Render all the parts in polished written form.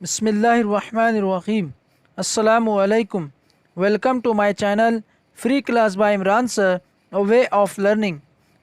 Bismillahirrahmanirrahim. Assalamu alaikum. Welcome to my channel Free Class by Imran Sir, a way of learning.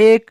1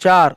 4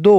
2।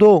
2।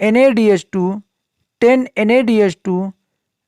NADH2 10 NADH2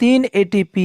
3 ATP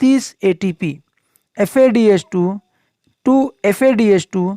30 ATP। FADH2 2 FADH2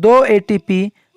2 ATP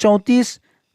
34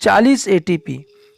40 ATP।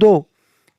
2,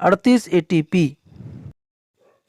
38 ATP।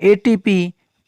ATP,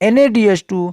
NADH2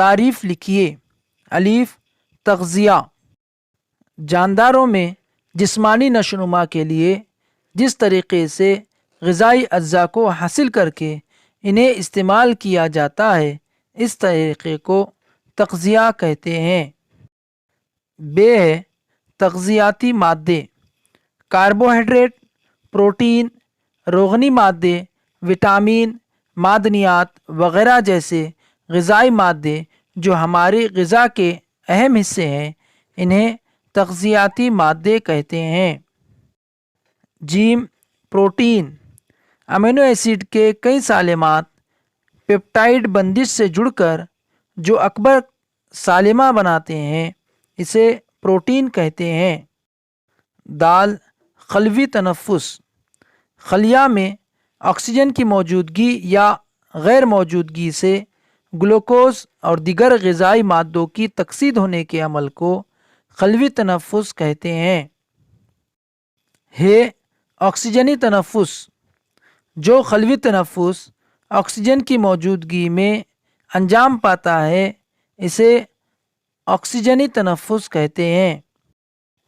تعریف لکھیے۔ الف تغذیہ، جانداروں میں جسمانی نشوونما کے لیے جس طریقے سے غذائی اجزاء کو حاصل کر کے انہیں استعمال کیا جاتا ہے اس طریقے کو تغذیہ کہتے ہیں۔ بے ہے تغذیاتی مادے، کاربوہائیڈریٹ، پروٹین، روغنی مادے، وٹامین، معدنیات وغیرہ جیسے غذائی مادے جو ہماری غذا کے اہم حصے ہیں انہیں تغذیاتی مادے کہتے ہیں۔ جیم پروٹین، امینو ایسڈ کے کئی سالمات پیپٹائڈ بندش سے جڑ کر جو اکبر سالمہ بناتے ہیں اسے پروٹین کہتے ہیں۔ دال خلوی تنفس، خلیہ میں آکسیجن کی موجودگی یا غیر موجودگی سے گلوکوز اور دیگر غذائی مادوں کی تکسید ہونے کے عمل کو خلوی تنفس کہتے ہیں۔ ہے آکسیجنی تنفس، جو خلوی تنفس آکسیجن کی موجودگی میں انجام پاتا ہے اسے آکسیجنی تنفس کہتے ہیں۔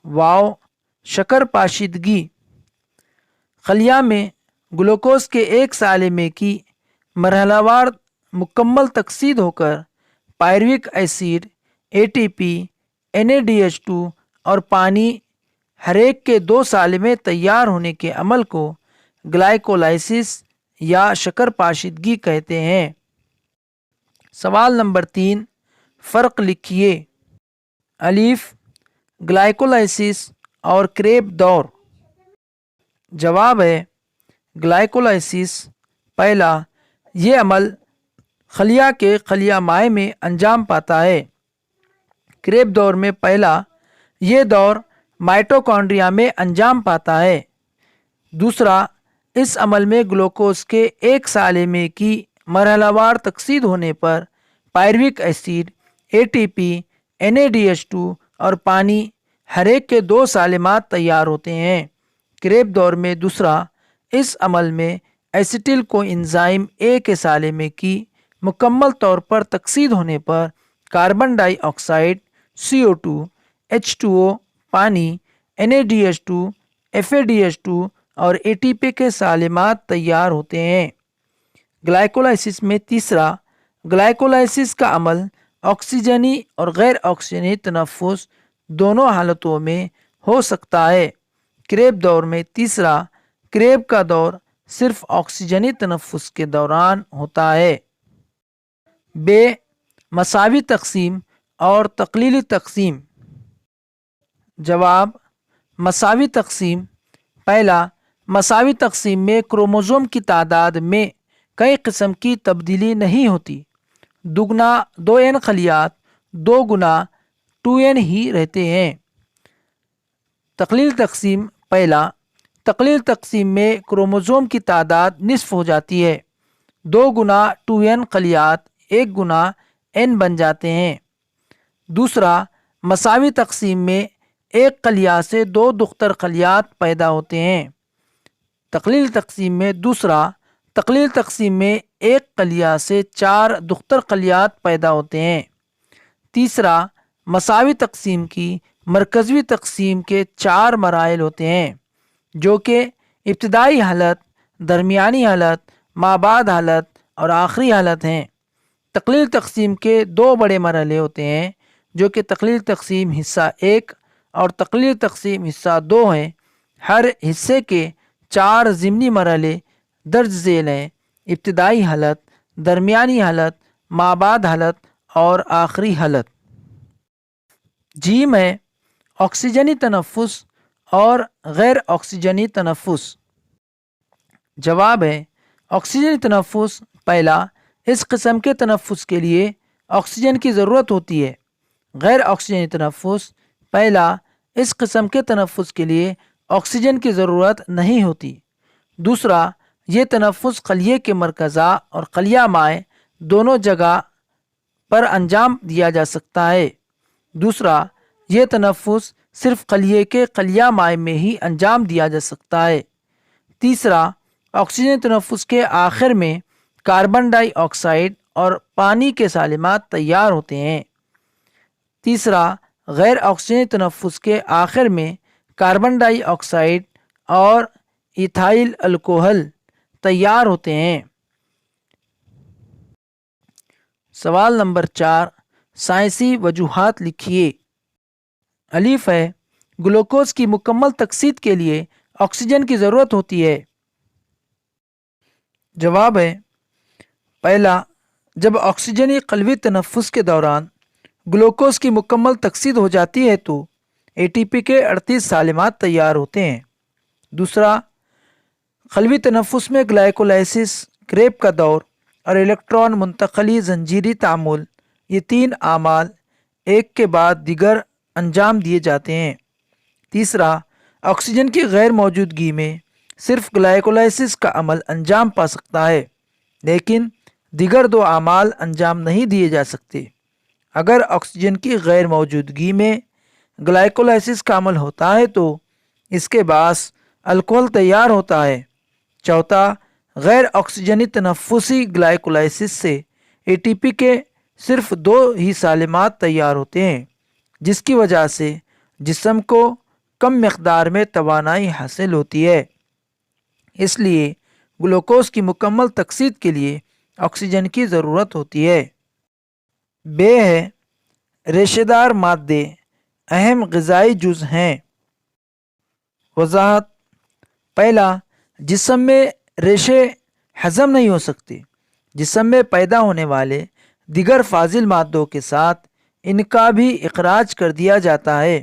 واو شکر پاشیدگی، خلیہ میں گلوکوز کے ایک سالمے کی مرحلہ وار مکمل تکسید ہو کر پائروک acid, A T P, NADH2 اور پانی ہر ایک کے 2 سالمے تیار ہونے کے عمل کو گلائکولائسس یا شکر پاشیدگی کہتے ہیں۔ سوال نمبر 3، فرق لکھیے۔ الف گلائکولائسس اور کریب دور۔ جواب ہے گلائکولائسس پہلا، یہ عمل خلیہ کے خلیہ مائع میں انجام پاتا ہے۔ کریب دور میں پہلا، یہ دور مائٹوکونڈریا میں انجام پاتا ہے۔ دوسرا، اس عمل میں گلوکوز کے ایک سالمے کی مرحلہ وار تکسید ہونے پر پائروک ایسڈ، ATP، NADH2 اور پانی ہر ایک کے 2 سالمات تیار ہوتے ہیں۔ کریب دور میں دوسرا، اس عمل میں ایسیٹل کو انزائم A کے سالمے کی مکمل طور پر تکسید ہونے پر کاربن ڈائی آکسائڈ، CO2، H2O، پانی، NADH2، FADH2 اور ATP کے سالمات تیار ہوتے ہیں۔ گلائکولائسس میں تیسرا، گلائکولائسس کا عمل آکسیجنی اور غیر آکسیجنی تنفس دونوں حالتوں میں ہو سکتا ہے۔ کریب دور میں تیسرا، کریب کا دور صرف آکسیجنی تنفس کے دوران ہوتا ہے۔ بے مساوی تقسیم اور تقلیلی تقسیم۔ جواب مساوی تقسیم پہلا، مساوی تقسیم میں کروموزوم کی تعداد میں کئی قسم کی تبدیلی نہیں ہوتی۔ دگنا 2n خلیات 2 گنا 2n ہی رہتے ہیں۔ تقلیل تقسیم پہلا، تقلیل تقسیم میں کروموزوم کی تعداد نصف ہو جاتی ہے۔ 2 گنا 2n خلیات 1 گنا n بن جاتے ہیں۔ دوسرا، مساوی تقسیم میں ایک خلیہ سے 2 دختر خلیات پیدا ہوتے ہیں۔ تقلیل تقسیم میں دوسرا، تقلیل تقسیم میں ایک خلیہ سے 4 دختر خلیات پیدا ہوتے ہیں۔ تیسرا، مساوی تقسیم کی مرکزی تقسیم کے 4 مراحل ہوتے ہیں جو کہ ابتدائی حالت، درمیانی حالت، مابعد حالت اور آخری حالت ہیں۔ تقلیل تقسیم کے 2 بڑے مرحلے ہوتے ہیں جو کہ تقلیل تقسیم حصہ 1 اور تقلیل تقسیم حصہ 2 ہیں۔ ہر حصے کے 4 ضمنی مرحلے درج ذیل ہیں: ابتدائی حالت، درمیانی حالت، مابعد حالت اور آخری حالت۔ جیم ہے آکسیجنی تنفس اور غیر آکسیجنی تنفس۔ جواب ہے آکسیجنی تنفس پہلا، اس قسم کے تنفس کے لیے آکسیجن کی ضرورت ہوتی ہے۔ غیر آکسیجنی تنفس پہلا، اس قسم کے تنفس کے لیے آکسیجن کی ضرورت نہیں ہوتی۔ دوسرا، یہ تنفس خلیے کے مرکزہ اور خلیہ مائع دونوں جگہ پر انجام دیا جا سکتا ہے۔ دوسرا، یہ تنفس صرف خلیے کے خلیہ مائع میں ہی انجام دیا جا سکتا ہے۔ تیسرا، آکسیجن تنفس کے آخر میں کاربن ڈائی آکسائڈ اور پانی کے سالمات تیار ہوتے ہیں۔ تیسرا، غیر آکسیجنی تنفس کے آخر میں کاربن ڈائی آکسائڈ اور ایتھائل الکوہل تیار ہوتے ہیں۔ سوال نمبر 4، سائنسی وجوہات لکھیے۔ الف ہے، گلوکوز کی مکمل تکثیر کے لیے آکسیجن کی ضرورت ہوتی ہے۔ جواب ہے، پہلا، جب آکسیجنی قلوی تنفس کے دوران گلوکوز کی مکمل تکثیر ہو جاتی ہے تو اے ٹی پی کے 38 سالمات تیار ہوتے ہیں۔ دوسرا، قلوی تنفس میں گلائکولائسس، کریب کا دور اور الیکٹران منتقلی زنجیری تعامل، یہ 3 اعمال ایک کے بعد دیگر انجام دیے جاتے ہیں۔ تیسرا، آکسیجن کی غیر موجودگی میں صرف گلائکولائسس کا عمل انجام پا سکتا ہے، لیکن دیگر 2 اعمال انجام نہیں دیے جا سکتے۔ اگر آکسیجن کی غیر موجودگی میں گلائکولائسس کا عمل ہوتا ہے تو اس کے باعث الکوہل تیار ہوتا ہے۔ چوتھا، غیر آکسیجنی تنفسی گلائکولائسس سے اے ٹی پی کے صرف 2 ہی سالمات تیار ہوتے ہیں، جس کی وجہ سے جسم کو کم مقدار میں توانائی حاصل ہوتی ہے۔ اس لیے گلوکوز کی مکمل تکثیر کے لیے آکسیجن کی ضرورت ہوتی ہے۔ ب ہے، ریشے دار مادے اہم غذائی جز ہیں۔ وضاحت، پہلا، جسم میں ریشے ہضم نہیں ہو سکتے۔ جسم میں پیدا ہونے والے دیگر فاضل مادوں کے ساتھ ان کا بھی اخراج کر دیا جاتا ہے۔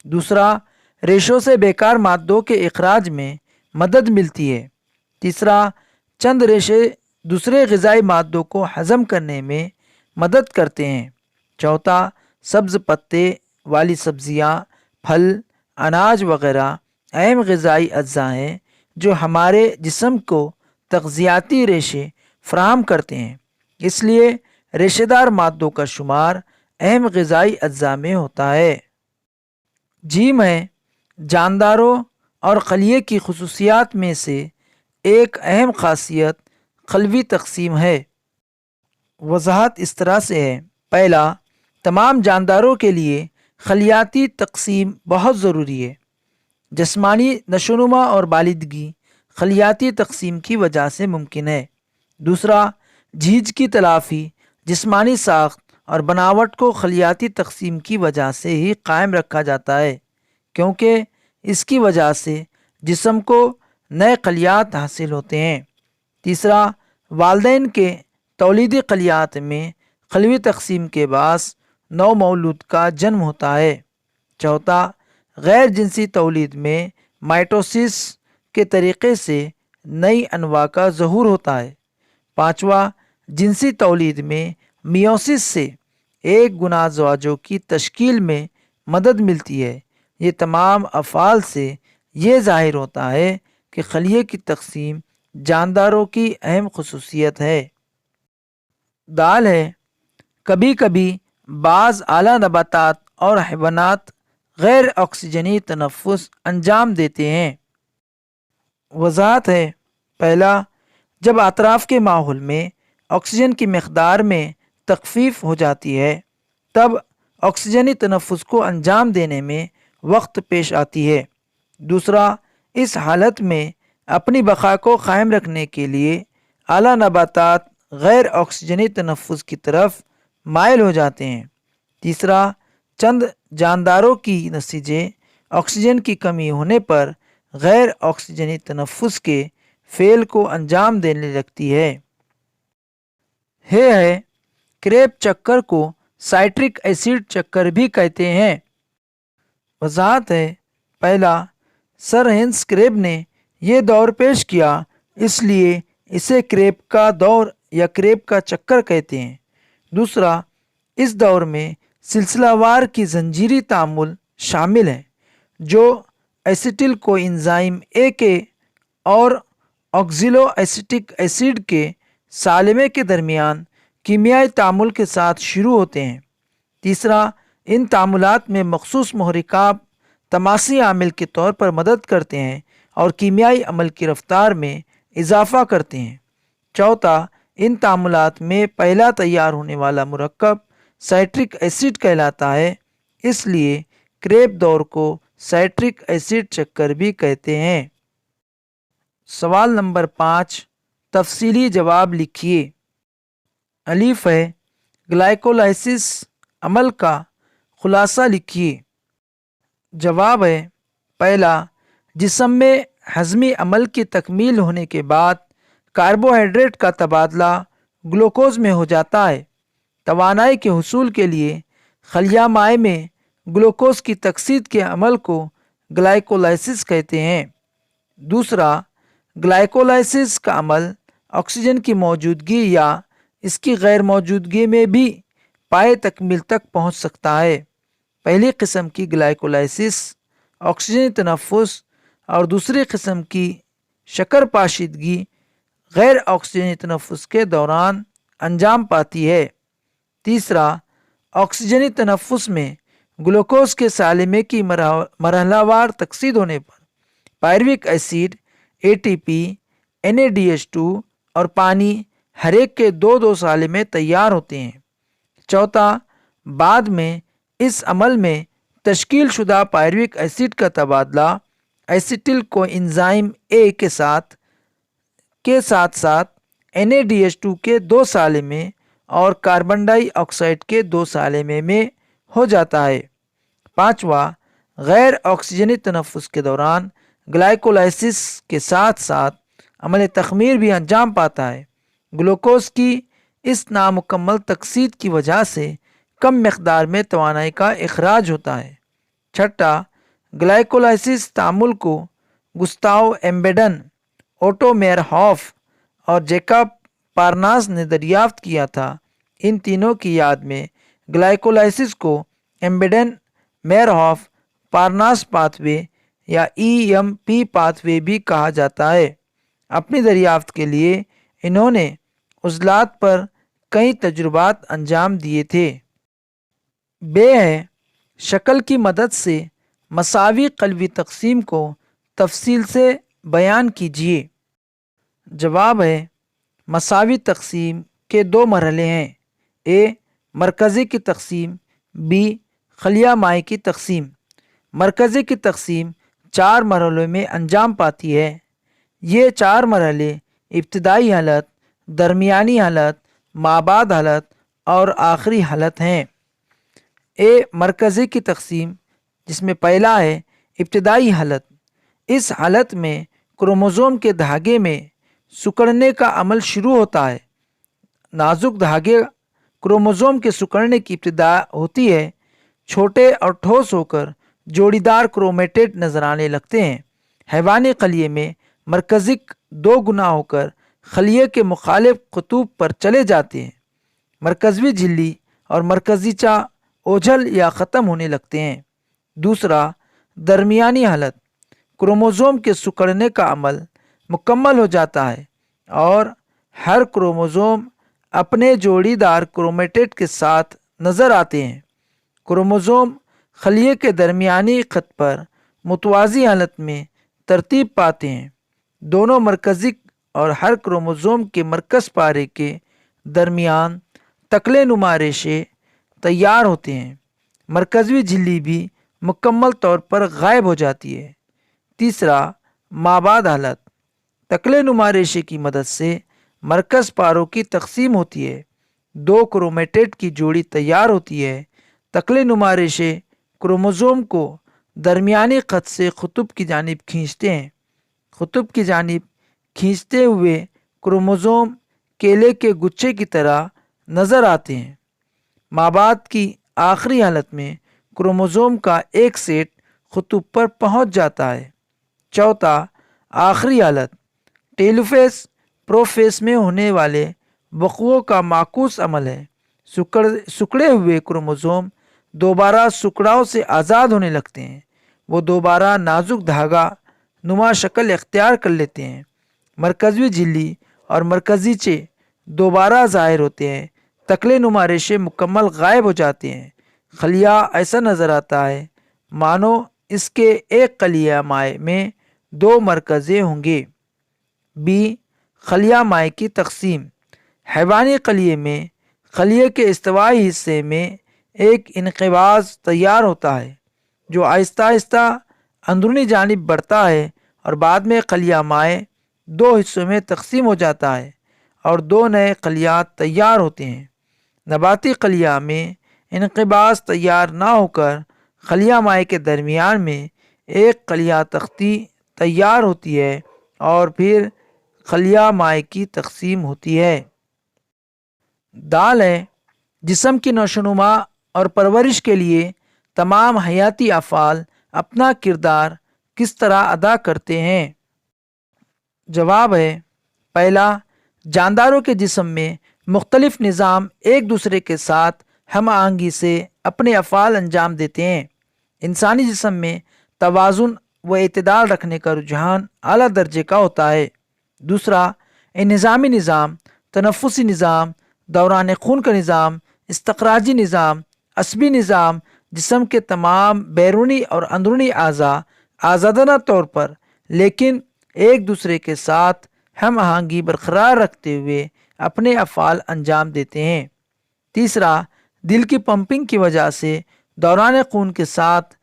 دوسرا، ریشوں سے بیکار مادوں کے اخراج میں مدد ملتی ہے۔ تیسرا، چند ریشے دوسرے غذائی مادوں کو ہضم کرنے میں مدد کرتے ہیں۔ چوتھا، سبز پتے والی سبزیاں، پھل، اناج وغیرہ اہم غذائی اجزاء ہیں جو ہمارے جسم کو تغذیاتی ریشے فراہم کرتے ہیں، اس لیے ریشے دار مادوں کا شمار اہم غذائی اجزاء میں ہوتا ہے۔ جیم ہے، جانداروں اور خلیے کی خصوصیات میں سے ایک اہم خاصیت قلوی تقسیم ہے۔ وضاحت اس طرح سے ہے، پہلا، تمام جانداروں کے لیے خلیاتی تقسیم بہت ضروری ہے۔ جسمانی نشوونما اور بالندگی خلیاتی تقسیم کی وجہ سے ممکن ہے۔ دوسرا، جھیج کی تلافی جسمانی ساخت اور بناوٹ کو خلیاتی تقسیم کی وجہ سے ہی قائم رکھا جاتا ہے، کیونکہ اس کی وجہ سے جسم کو نئے خلیات حاصل ہوتے ہیں۔ تیسرا، والدین کے تولیدی خلیات میں قلوی تقسیم کے باعث نو مولود کا جنم ہوتا ہے۔ چوتھا، غیر جنسی تولید میں مائٹوسس کے طریقے سے نئی انواع کا ظہور ہوتا ہے۔ پانچواں، جنسی تولید میں میوسس سے ایک گنا زواجوں کی تشکیل میں مدد ملتی ہے۔ یہ تمام افعال سے یہ ظاہر ہوتا ہے کہ خلیے کی تقسیم جانداروں کی اہم خصوصیت ہے۔ دال ہے، کبھی کبھی بعض اعلیٰ نباتات اور حیوانات غیر آکسیجنی تنفس انجام دیتے ہیں۔ وضاحت ہے، پہلا، جب اطراف کے ماحول میں آکسیجن کی مقدار میں تخفیف ہو جاتی ہے تب آکسیجنی تنفس کو انجام دینے میں وقت پیش آتی ہے۔ دوسرا، اس حالت میں اپنی بقا کو قائم رکھنے کے لیے اعلیٰ نباتات غیر آکسیجنی تنفس کی طرف مائل ہو جاتے ہیں۔ تیسرا، چند جانداروں کی نسیجیں آکسیجن کی کمی ہونے پر غیر آکسیجنی تنفس کے فعل کو انجام دینے لگتی ہے۔ ہے، کریب چکر کو سائٹرک ایسڈ چکر بھی کہتے ہیں۔ وضاحت ہے، پہلا، سر ہنس کریب نے یہ دور پیش کیا، اس لیے اسے کریب کا دور یا کریب کا چکر کہتے ہیں۔ دوسرا، اس دور میں سلسلہ وار کی زنجیری تعامل شامل ہے جو ایسیٹل کو انزائم اے کے اور آکزیلو ایسیٹک ایسڈ کے سالمے کے درمیان کیمیائی تعامل کے ساتھ شروع ہوتے ہیں۔ تیسرا، ان تعاملات میں مخصوص محرکات تماسی عامل کے طور پر مدد کرتے ہیں اور کیمیائی عمل کی رفتار میں اضافہ کرتے ہیں۔ چوتھا، ان تعاملات میں پہلا تیار ہونے والا مرکب سائٹرک ایسڈ کہلاتا ہے، اس لیے کریب دور کو سائٹرک ایسڈ چکر بھی کہتے ہیں۔ سوال نمبر 5، تفصیلی جواب لکھیے۔ الف ہے، گلائکولائسس عمل کا خلاصہ لکھیے۔ جواب ہے، پہلا، جسم میں ہضمی عمل کی تکمیل ہونے کے بعد کاربوہائیڈریٹ کا تبادلہ گلوکوز میں ہو جاتا ہے۔ توانائی کے حصول کے لیے خلیہ مائع میں گلوکوز کی تکسید کے عمل کو گلائکولائسس کہتے ہیں۔ دوسرا، گلائکولائسس کا عمل آکسیجن کی موجودگی یا اس کی غیر موجودگی میں بھی پائے تکمیل تک پہنچ سکتا ہے۔ پہلی قسم کی گلائکولائسس آکسیجن تنفس اور دوسری قسم کی شکر پاشیدگی غیر آکسیجنی تنفس کے دوران انجام پاتی ہے۔ تیسرا، آکسیجنی تنفس میں گلوکوز کے سالمے کی مرحلہ وار تکسید ہونے پر پائروک ایسڈ، ATP، NADH2 اور پانی ہر ایک کے دو سالمے تیار ہوتے ہیں۔ چوتھا، بعد میں اس عمل میں تشکیل شدہ پائروک ایسڈ کا تبادلہ ایسیٹل کو انزائم A کے ساتھ ساتھ NADH2 کے 2 سالمے اور کاربن ڈائی آکسائڈ کے 2 سالمے میں ہو جاتا ہے۔ پانچواں، غیر آکسیجنی تنفس کے دوران گلائکولائسس کے ساتھ ساتھ عمل تخمیر بھی انجام پاتا ہے۔ گلوکوز کی اس نامکمل تکسید کی وجہ سے کم مقدار میں توانائی کا اخراج ہوتا ہے۔ چھٹا، گلائکولائسس تعامل کو گستاو ایمبیڈن، اوٹو میئر ہاف اور جیکب پارناس نے دریافت کیا تھا۔ ان تینوں کی یاد میں گلائکولائسس کو ایمبیڈن میئر ہاف پارناس پاتھ وے یا EMP پاتھ وے بھی کہا جاتا ہے۔ اپنی دریافت کے لیے انہوں نے عضلات پر کئی تجربات انجام دیے تھے۔ ب ہے، شکل کی مدد سے مساوی قلوی تقسیم کو تفصیل سے بیان کیجیے۔ جواب ہے، مساوی تقسیم کے 2 مرحلے ہیں، A، مرکزی کی تقسیم، B، خلیہ مائع کی تقسیم۔ مرکزی کی تقسیم 4 مرحلوں میں انجام پاتی ہے۔ یہ 4 مرحلے ابتدائی حالت، درمیانی حالت، مابعد حالت اور آخری حالت ہیں۔ A، مرکزی کی تقسیم، جس میں پہلا ہے ابتدائی حالت۔ اس حالت میں کروموزوم کے دھاگے میں سکڑنے کا عمل شروع ہوتا ہے۔ نازک دھاگے کروموزوم کے سکڑنے کی ابتدا ہوتی ہے، چھوٹے اور ٹھوس ہو کر جوڑی دار کرومیٹڈ نظر آنے لگتے ہیں۔ حیوانی خلیے میں مرکزک 2 گنا ہو کر خلیے کے مخالف قطب پر چلے جاتے ہیں۔ مرکزی جھلی اور مرکزیچہ اوجھل یا ختم ہونے لگتے ہیں۔ دوسرا، درمیانی حالت، کروموزوم کے سکڑنے کا عمل مکمل ہو جاتا ہے اور ہر کروموزوم اپنے جوڑی دار کرومیٹڈ کے ساتھ نظر آتے ہیں۔ کروموزوم خلیے کے درمیانی خط پر متوازی حالت میں ترتیب پاتے ہیں۔ دونوں مرکزک اور ہر کروموزوم کے مرکز پارے کے درمیان تکلے نما ریشے تیار ہوتے ہیں۔ مرکزی جھلی بھی مکمل طور پر غائب ہو جاتی ہے۔ تیسرا، مابعد حالت، تکلے نما ریشے کی مدد سے مرکز پاروں کی تقسیم ہوتی ہے۔ 2 کرومیٹڈ کی جوڑی تیار ہوتی ہے۔ تکلے نما ریشے کروموزوم کو درمیانی خط سے قطب کی جانب کھینچتے ہیں۔ قطب کی جانب کھینچتے ہوئے کروموزوم کیلے کے گچھے کی طرح نظر آتے ہیں۔ مابعد کی آخری حالت میں کروموزوم کا ایک سیٹ قطب پر پہنچ جاتا ہے۔ چوتھا، آخری حالت، ٹیلوفیس پروفیس میں ہونے والے وقوع کا معکوس عمل ہے۔ سکڑے ہوئے کروموزوم دوبارہ سکڑاؤ سے آزاد ہونے لگتے ہیں۔ وہ دوبارہ نازک دھاگا نما شکل اختیار کر لیتے ہیں۔ مرکزی جھلی اور مرکزیچے دوبارہ ظاہر ہوتے ہیں۔ تکلے نما ریشے مکمل غائب ہو جاتے ہیں۔ خلیہ ایسا نظر آتا ہے مانو اس کے ایک خلیہ مائع میں 2 مرکزیں ہوں گے۔ B، خلیہ مائع کی تقسیم، حیوانی خلیے میں خلیے کے استوائی حصے میں ایک انقباض تیار ہوتا ہے جو آہستہ آہستہ اندرونی جانب بڑھتا ہے اور بعد میں خلیہ مائع دو حصوں میں تقسیم ہو جاتا ہے اور دو نئے خلیات تیار ہوتے ہیں۔ نباتی خلیہ میں انقباض تیار نہ ہو کر خلیہ مائع کے درمیان میں ایک خلیہ تختی تیار ہوتی ہے اور پھر خلیہ مائع کی تقسیم ہوتی ہے۔ دال ہے جسم کی نشوونما اور پرورش کے لیے تمام حیاتی افعال اپنا کردار کس طرح ادا کرتے ہیں؟ جواب ہے پہلا، جانداروں کے جسم میں مختلف نظام ایک دوسرے کے ساتھ ہم آہنگی سے اپنے افعال انجام دیتے ہیں۔ انسانی جسم میں توازن و اعتدال رکھنے کا رجحان اعلیٰ درجے کا ہوتا ہے۔ دوسرا، انہضامی نظام، تنفسی نظام، دوران خون کا نظام، استخراجی نظام، عصبی نظام جسم کے تمام بیرونی اور اندرونی اعضاء آزادانہ طور پر لیکن ایک دوسرے کے ساتھ ہم آہنگی برقرار رکھتے ہوئے اپنے افعال انجام دیتے ہیں۔ تیسرا، دل کی پمپنگ کی وجہ سے دوران خون کے ساتھ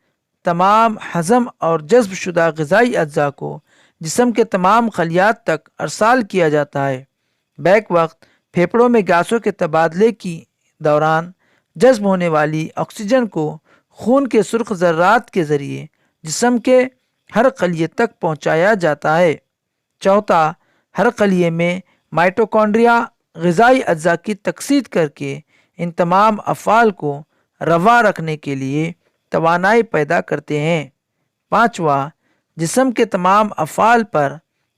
تمام ہضم اور جذب شدہ غذائی اجزاء کو جسم کے تمام خلیات تک ارسال کیا جاتا ہے۔ بیک وقت پھیپھڑوں میں گیسوں کے تبادلے کی دوران جذب ہونے والی آکسیجن کو خون کے سرخ ذرات کے ذریعے جسم کے ہر خلیے تک پہنچایا جاتا ہے۔ چوتھا، ہر خلیے میں مائٹوکونڈریا غذائی اجزاء کی تکسید کر کے ان تمام افعال کو روا رکھنے کے لیے توانائی پیدا کرتے ہیں۔ پانچواں، جسم کے تمام افعال پر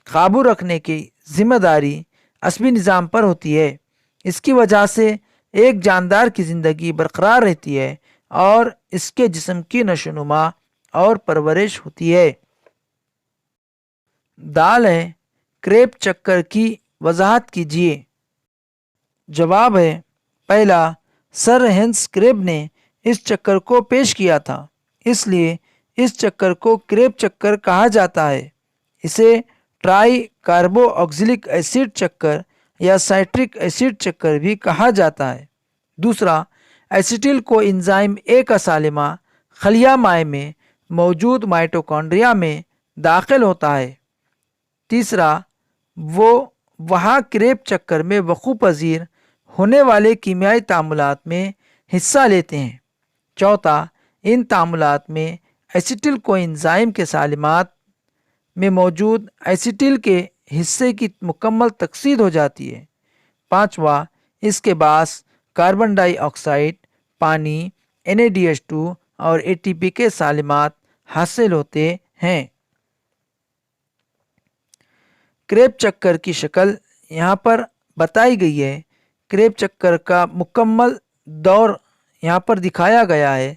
قابو رکھنے کی ذمہ داری عصبی نظام پر ہوتی ہے۔ اس کی وجہ سے ایک جاندار کی زندگی برقرار رہتی ہے اور اس کے جسم کی نشوونما اور پرورش ہوتی ہے۔ دال ہے کریب چکر کی وضاحت کیجیے۔ جواب ہے پہلا، سر ہینس کریب نے اس چکر کو پیش کیا تھا، اس لیے اس چکر کو کریب چکر کہا جاتا ہے۔ اسے ٹرائی کاربو آکزیلک ایسڈ چکر یا سائٹرک ایسڈ چکر بھی کہا جاتا ہے۔ دوسرا، ایسیٹل کو انزائم اے کا سالمہ خلیہ مائع میں موجود مائٹوکونڈریا میں داخل ہوتا ہے۔ تیسرا، وہاں کریب چکر میں وقوع پذیر ہونے والے کیمیائی تعاملات میں حصہ لیتے ہیں۔ چوتھا، ان تعاملات میں ایسیٹل کو انزائم کے سالمات میں موجود ایسیٹل کے حصے کی مکمل تکسید ہو جاتی ہے۔ پانچواں، اس کے باعث کاربن ڈائی آکسائڈ، پانی، NaDH2 اور ATP کے سالمات حاصل ہوتے ہیں۔ کریب چکر کی شکل یہاں پر بتائی گئی ہے۔ کریب چکر کا مکمل دور یہاں پر دکھایا گیا ہے۔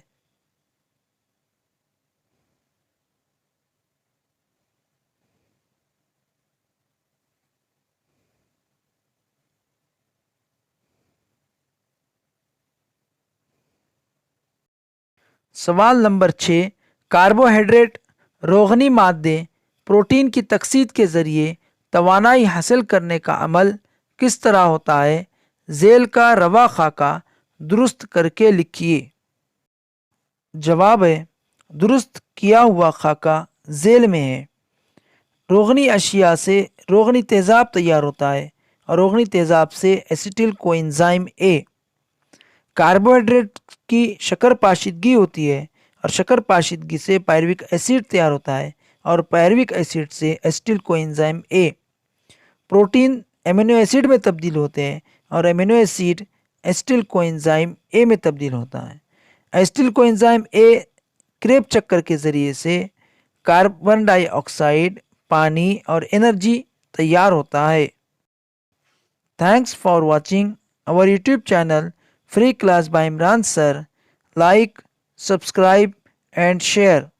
سوال نمبر 6، کاربوہائیڈریٹ روغنی مادے پروٹین کی تکسید کے ذریعے توانائی حاصل کرنے کا عمل کس طرح ہوتا ہے؟ ذیل کا رواں خاکہ درست کر کے لکھیے۔ جواب ہے درست کیا ہوا خاکہ ذیل میں ہے۔ روغنی اشیاء سے روغنی تیزاب تیار ہوتا ہے اور روغنی تیزاب سے ایسیٹل کو انزائم اے۔ کاربوہائیڈریٹ کی شکر پاشیدگی ہوتی ہے اور شکر پاشیدگی سے پائروک ایسڈ تیار ہوتا ہے اور پائروک ایسڈ سے ایسیٹل کو انزائم اے۔ پروٹین امینو ایسڈ میں تبدیل ہوتے ہیں اور امینو ایسڈ ایسیٹل کو انزائم اے میں تبدیل ہوتا ہے۔ ایسیٹل کو انزائم اے کریب چکر کے ذریعے سے کاربن ڈائی آکسائڈ، پانی اور انرجی تیار ہوتا ہے۔ Thanks for watching our YouTube channel Free Class by Imran Sir. Like, subscribe and share.